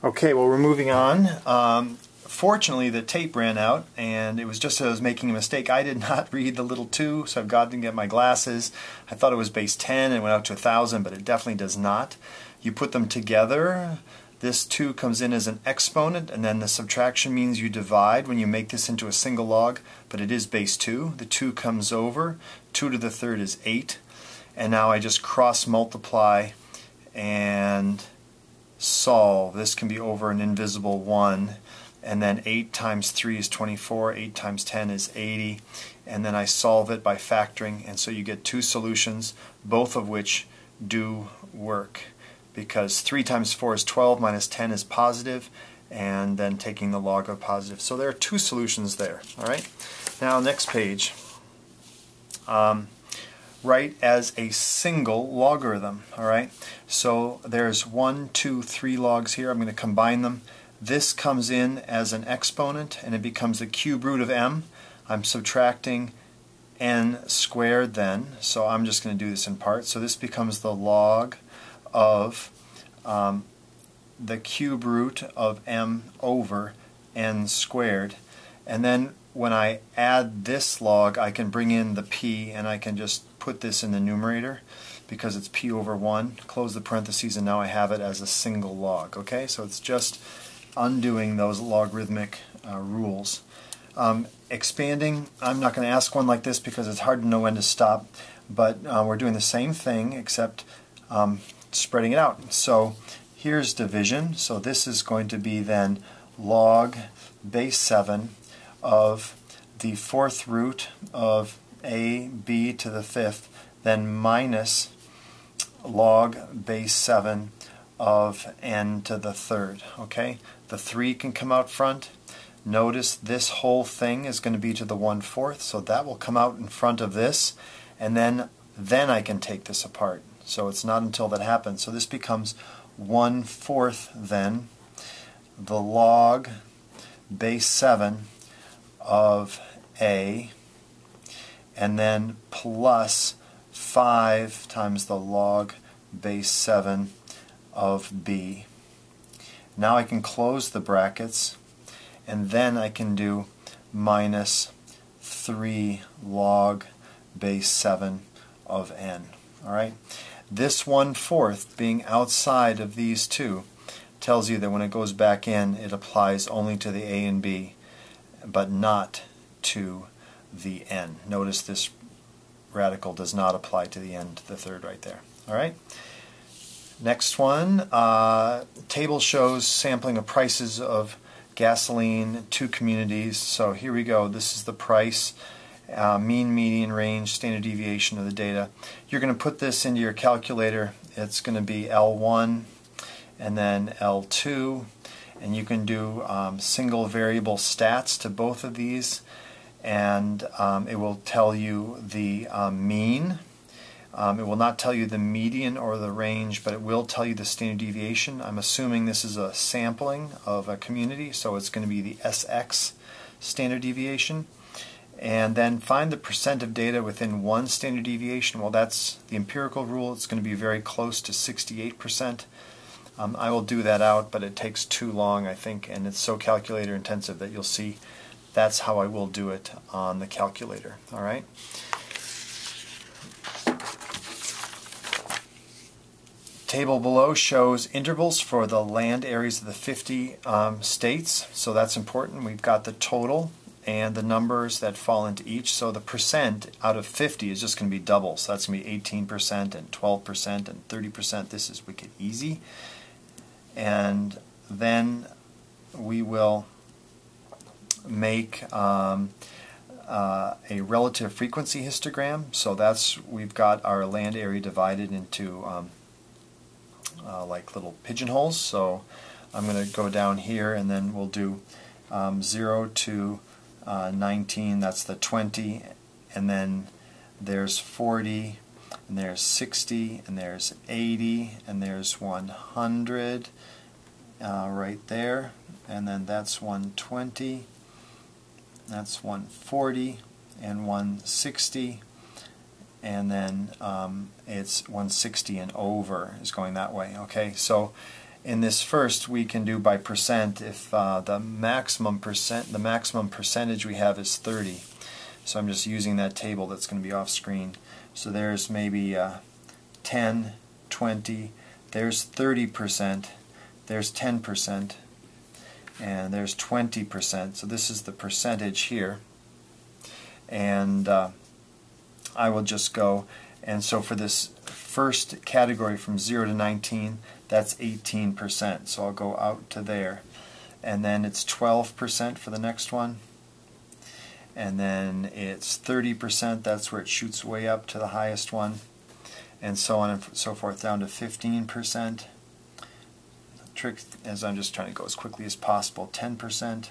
Okay, well, we're moving on. Fortunately, the tape ran out, and it was just as I was making a mistake. I did not read the little 2, so I've got to get my glasses. I thought it was base 10 and went out to 1,000, but it definitely does not. You put them together. This 2 comes in as an exponent, and then the subtraction means you divide when you make this into a single log, but it is base 2. The 2 comes over. 2 to the 3rd is 8. And now I just cross multiply and solve. This can be over an invisible 1, and then 8 times 3 is 24, 8 times 10 is 80, and then I solve it by factoring, and so you get 2 solutions, both of which do work, because 3 times 4 is 12 minus 10 is positive, and then taking the log of positive. So there are 2 solutions there. Alright, now next page. Write as a single logarithm. Alright, so there's 1, 2, 3 logs here. I'm going to combine them. This comes in as an exponent and it becomes the cube root of m. I'm subtracting n squared then, so I'm just going to do this in parts. So this becomes the log of the cube root of m over n squared, and then when I add this log I can bring in the p and I can just put this in the numerator because it's p over 1, close the parentheses, and now I have it as a single log. Okay, so it's just undoing those logarithmic rules. Expanding, I'm not going to ask one like this because it's hard to know when to stop, but we're doing the same thing except spreading it out. So here's division, so this is going to be then log base 7 of the 4th root of ab to the 5th, then minus log base 7 of n to the 3rd. Okay, the 3 can come out front. Notice this whole thing is going to be to the 1/4, so that will come out in front of this, and then I can take this apart. So it's not until that happens. So this becomes 1/4 then the log base 7 of a, and then plus 5 times the log base 7 of b. Now I can close the brackets, and then I can do minus 3 log base 7 of n. Alright? This 1/4 being outside of these two tells you that when it goes back in, it applies only to the a and b, but not to the n. Notice this radical does not apply to the n to the 3rd right there. Alright? Next one, table shows sampling of prices of gasoline, 2 communities. So here we go. This is the price, mean, median, range, standard deviation of the data. You're going to put this into your calculator. It's going to be L1 and then L2, and you can do single variable stats to both of these, and it will tell you the mean. It will not tell you the median or the range, but it will tell you the standard deviation. I'm assuming this is a sampling of a community, so it's going to be the SX standard deviation. And then find the percent of data within 1 standard deviation. Well, that's the empirical rule. It's going to be very close to 68%. I will do that out, but it takes too long, I think, and it's so calculator intensive that you'll see that's how I will do it on the calculator. All right. Table below shows intervals for the land areas of the 50 states, so that's important. We've got the total and the numbers that fall into each, so the percent out of 50 is just going to be double, so that's going to be 18% and 12% and 30%. This is wicked easy. And then we will make a relative frequency histogram, so that's, we've got our land area divided into like little pigeonholes. So I'm going to go down here, and then we'll do 0 to 19, that's the 20, and then there's 40, and there's 60, and there's 80, and there's 100 right there, and then that's 120, that's 140, and 160, and then it's 160 and over is going that way. Okay, so In this first, we can do by percent if the maximum percentage we have is 30. So I'm just using that table that's going to be off screen. So there's maybe 10, 20, there's 30%, there's 10%, and there's 20%. So this is the percentage here. And I will just go, and so for this first category from 0 to 19, that's 18%. So I'll go out to there. And then it's 12% for the next one. And then it's 30%, that's where it shoots way up to the highest one. And so on and so forth down to 15%. The trick is I'm just trying to go as quickly as possible. 10%.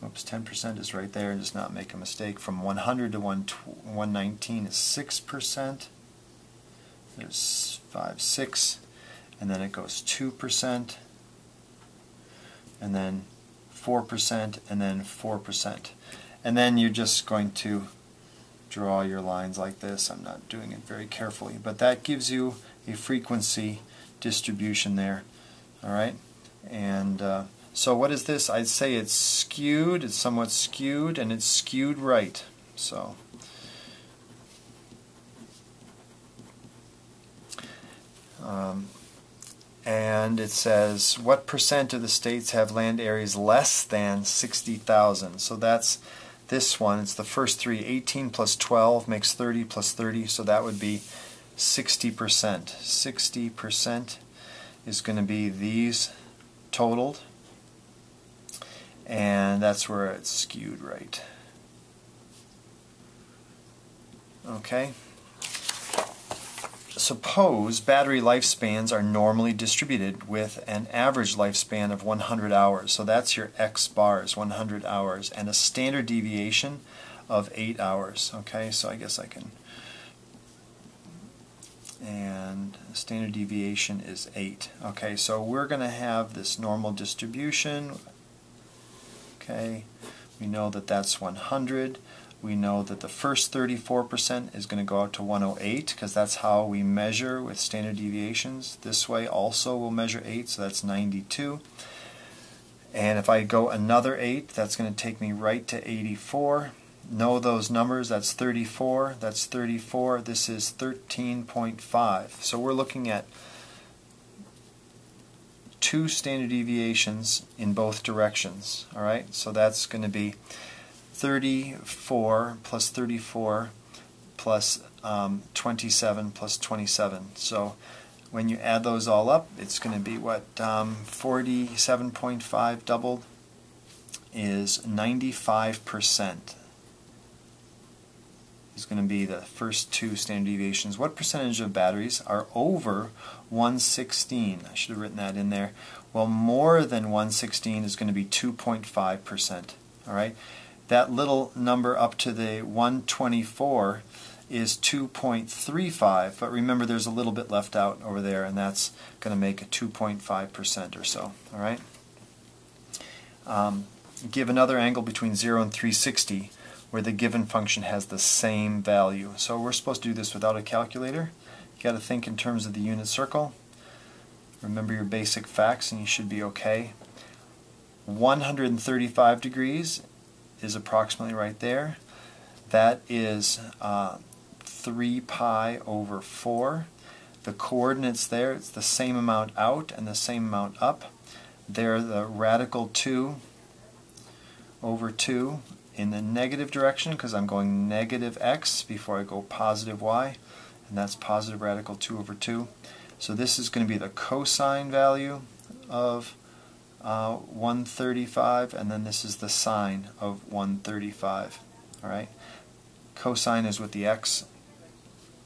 Oops, 10% is right there, and just not make a mistake. From 100 to 119 is 6%. There's 5, 6, and then it goes 2%, and then 4%, and then 4%. And then you're just going to draw your lines like this. I'm not doing it very carefully, but that gives you a frequency distribution there. All right, and so what is this? I'd say it's skewed. It's somewhat skewed, and it's skewed right. So and it says what percent of the states have land areas less than 60,000? So that's this one. It's the first three. 18 plus 12 makes 30 plus 30, so that would be 60%. 60% is going to be these totaled, and that's where it's skewed right. Okay. Suppose battery lifespans are normally distributed with an average lifespan of 100 hours. So that's your X bars, 100 hours, and a standard deviation of 8 hours. Okay, so I guess I can, and standard deviation is 8. Okay, so we're going to have this normal distribution. Okay, we know that that's 100. We know that the first 34% is going to go out to 108 because that's how we measure with standard deviations. This way also we'll measure 8, so that's 92. And if I go another 8, that's going to take me right to 84. Know those numbers. That's 34. That's 34. This is 13.5. So we're looking at 2 standard deviations in both directions. All right, so that's going to be 34 plus 34 plus 27 plus 27. So when you add those all up, it's going to be what, 47.5 doubled is 95%. Is going to be the first 2 standard deviations. What percentage of batteries are over 116? I should have written that in there. Well, more than 116 is going to be 2.5%. All right. That little number up to the 124 is 2.35, but remember there's a little bit left out over there, and that's going to make a 2.5% or so. All right. Give another angle between 0 and 360 where the given function has the same value. So we're supposed to do this without a calculator. You got to think in terms of the unit circle. Remember your basic facts and you should be okay. 135 degrees is approximately right there. That is 3 pi over 4. The coordinates there, it's the same amount out and the same amount up. They're the radical 2 over 2 in the negative direction because I'm going negative x before I go positive y, and that's positive radical 2 over 2. So this is going to be the cosine value of 135, and then this is the sine of 135. All right, cosine is with the x,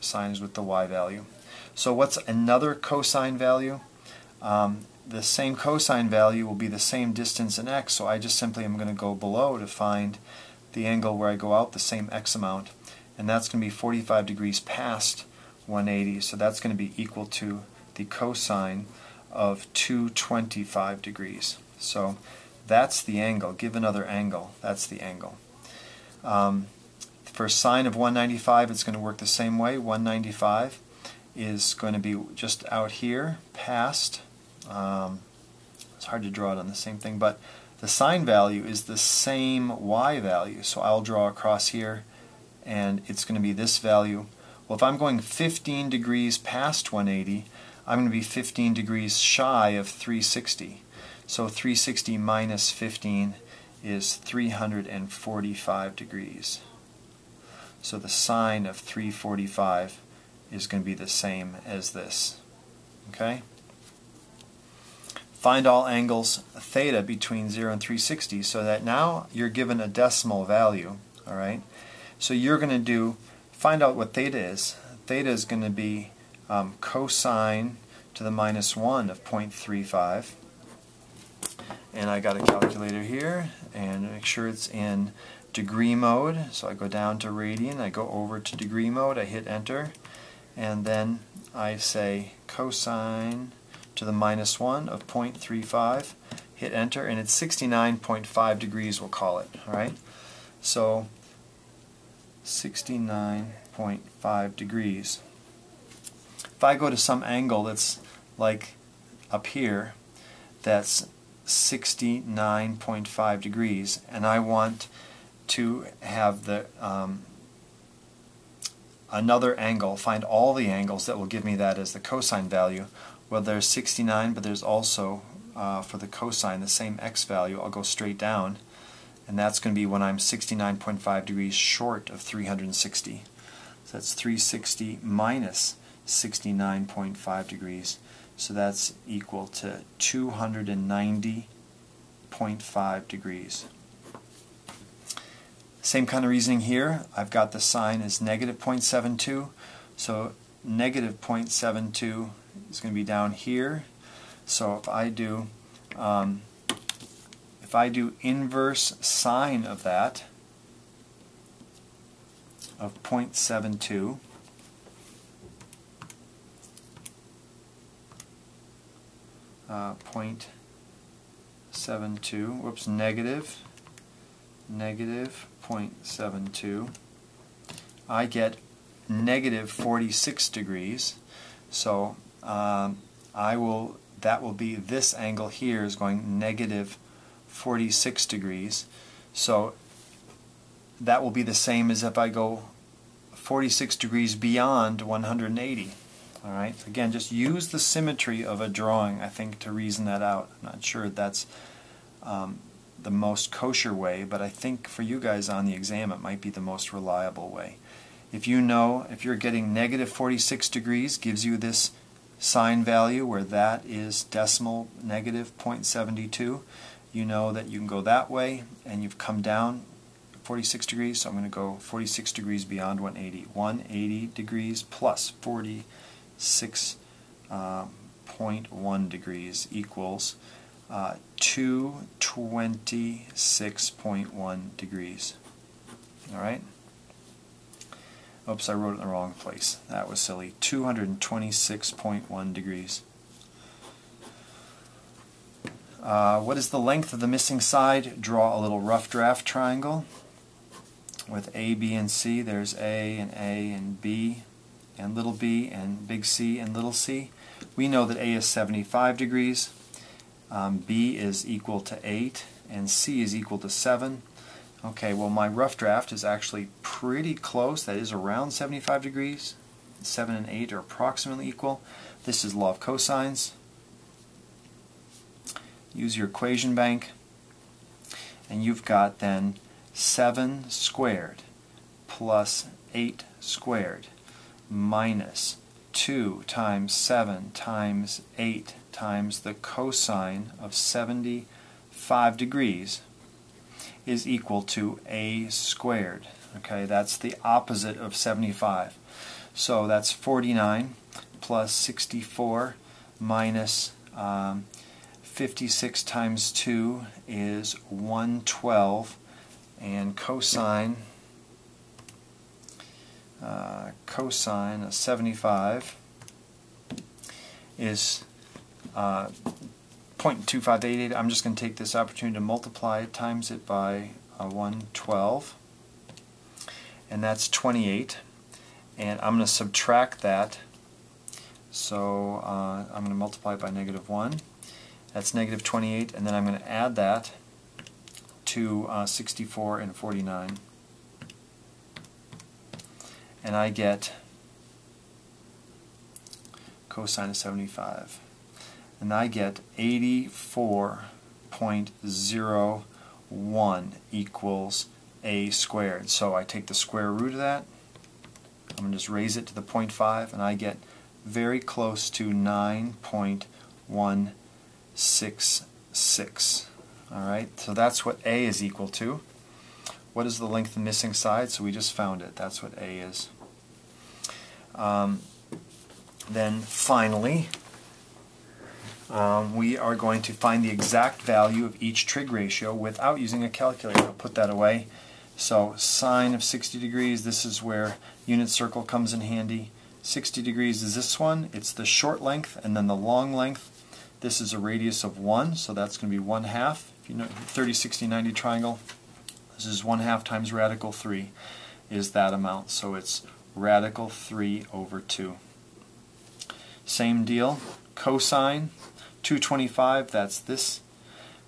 sine is with the y value. So what's another cosine value? The same cosine value will be the same distance in x, so I just simply am going to go below to find the angle where I go out the same x amount, and that's going to be 45 degrees past 180, so that's going to be equal to the cosine of 225 degrees. So that's the angle. Give another angle. That's the angle. For sine of 195, it's going to work the same way. 195 is going to be just out here past it's hard to draw it on the same thing, but the sine value is the same y value. So I'll draw across here, and it's going to be this value. Well, if I'm going 15 degrees past 180, I'm going to be 15 degrees shy of 360. So 360 minus 15 is 345 degrees. So the sine of 345 is going to be the same as this. Okay? Find all angles theta between 0 and 360, so that now you're given a decimal value. All right? So you're going to find out what theta is. Theta is going to be cosine to the minus 1 of 0.35. And I got a calculator here, and make sure it's in degree mode. So I go down to radian, I go over to degree mode, I hit enter, and then I say cosine to the minus 1 of 0.35, hit enter, and it's 69.5 degrees, we'll call it. All right? So 69.5 degrees. If I go to some angle that's like up here, that's 69.5 degrees, and I want to have the another angle, find all the angles that will give me that as the cosine value. Well, there's 69, but there's also for the cosine the same x value. I'll go straight down, and that's going to be when I'm 69.5 degrees short of 360. So that's 360 minus 69.5 degrees. So that's equal to 290.5 degrees. Same kind of reasoning here. I've got the sine as negative 0.72. So negative 0.72 is going to be down here. So if I do inverse sine of that, of 0.72, negative 0.72, I get negative 46 degrees. So that will be, this angle here is going negative 46 degrees. So that will be the same as if I go 46 degrees beyond 180. All right. Again, just use the symmetry of a drawing, I think, to reason that out. I'm not sure that's the most kosher way, but I think for you guys on the exam it might be the most reliable way. If you know, if you're getting negative 46 degrees, gives you this sine value where that is decimal negative 0.72, you know that you can go that way, and you've come down 46 degrees, so I'm going to go 46 degrees beyond 180. 180 degrees plus 46.1 degrees equals 226.1 degrees. All right? Oops, I wrote it in the wrong place. That was silly. 226.1 degrees. What is the length of the missing side? Draw a little rough draft triangle with A, B, and C. There's A and B and little b and big C and little c. We know that A is 75 degrees, B is equal to 8, and C is equal to 7. Okay, well my rough draft is actually pretty close. That is around 75 degrees. 7 and 8 are approximately equal. This is law of cosines. Use your equation bank, and you've got then 7 squared plus 8 squared minus 2 times 7 times 8 times the cosine of 75 degrees is equal to a squared. Okay, that's the opposite of 75. So that's 49 plus 64 minus 56 times 2 is 112, and cosine of 75 is 0.2588. I'm just going to take this opportunity to multiply it, times it by 112, and that's 28. And I'm going to subtract that, so I'm going to multiply it by -1. That's negative 28, and then I'm going to add that to 64 and 49. And I get cosine of 75. And I get 84.01 equals a squared. So I take the square root of that. I'm going to just raise it to the 0.5, and I get very close to 9.166. Alright, so that's what A is equal to. What is the length of the missing side? So we just found it. That's what A is. Then finally, we are going to find the exact value of each trig ratio without using a calculator. I'll put that away. So sine of 60 degrees, this is where unit circle comes in handy. 60 degrees is this one. It's the short length, and then the long length. This is a radius of 1, so that's going to be 1/2. If you know 30, 60, 90 triangle, this is 1/2 times radical 3 is that amount. So it's radical 3 over 2. Same deal. Cosine 225, that's this.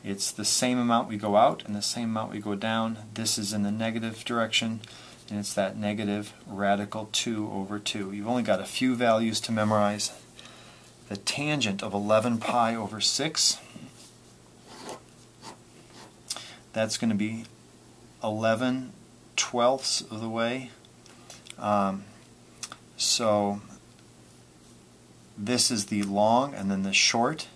It's the same amount we go out and the same amount we go down. This is in the negative direction, and it's that negative radical 2 over 2. You've only got a few values to memorize. The tangent of 11 pi over 6, that's going to be 11/12 of the way. So this is the long and then the short.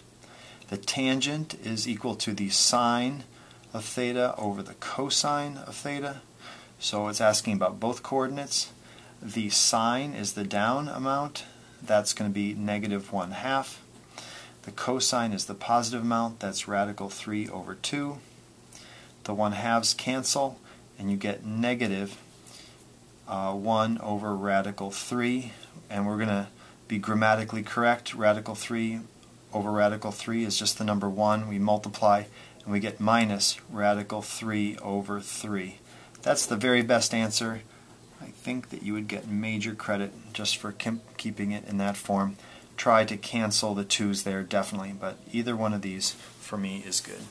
The tangent is equal to the sine of theta over the cosine of theta. So it's asking about both coordinates. The sine is the down amount. That's going to be negative 1/2. The cosine is the positive amount. That's radical 3 over 2. The 1/2s cancel, and you get negative 1 over radical 3. And we're going to be grammatically correct. Radical 3 over radical 3 is just the number 1. We multiply and we get minus radical 3 over 3. That's the very best answer. I think that you would get major credit just for keeping it in that form. Try to cancel the 2's there, definitely, but either one of these for me is good.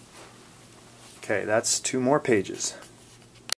Okay, that's 2 more pages.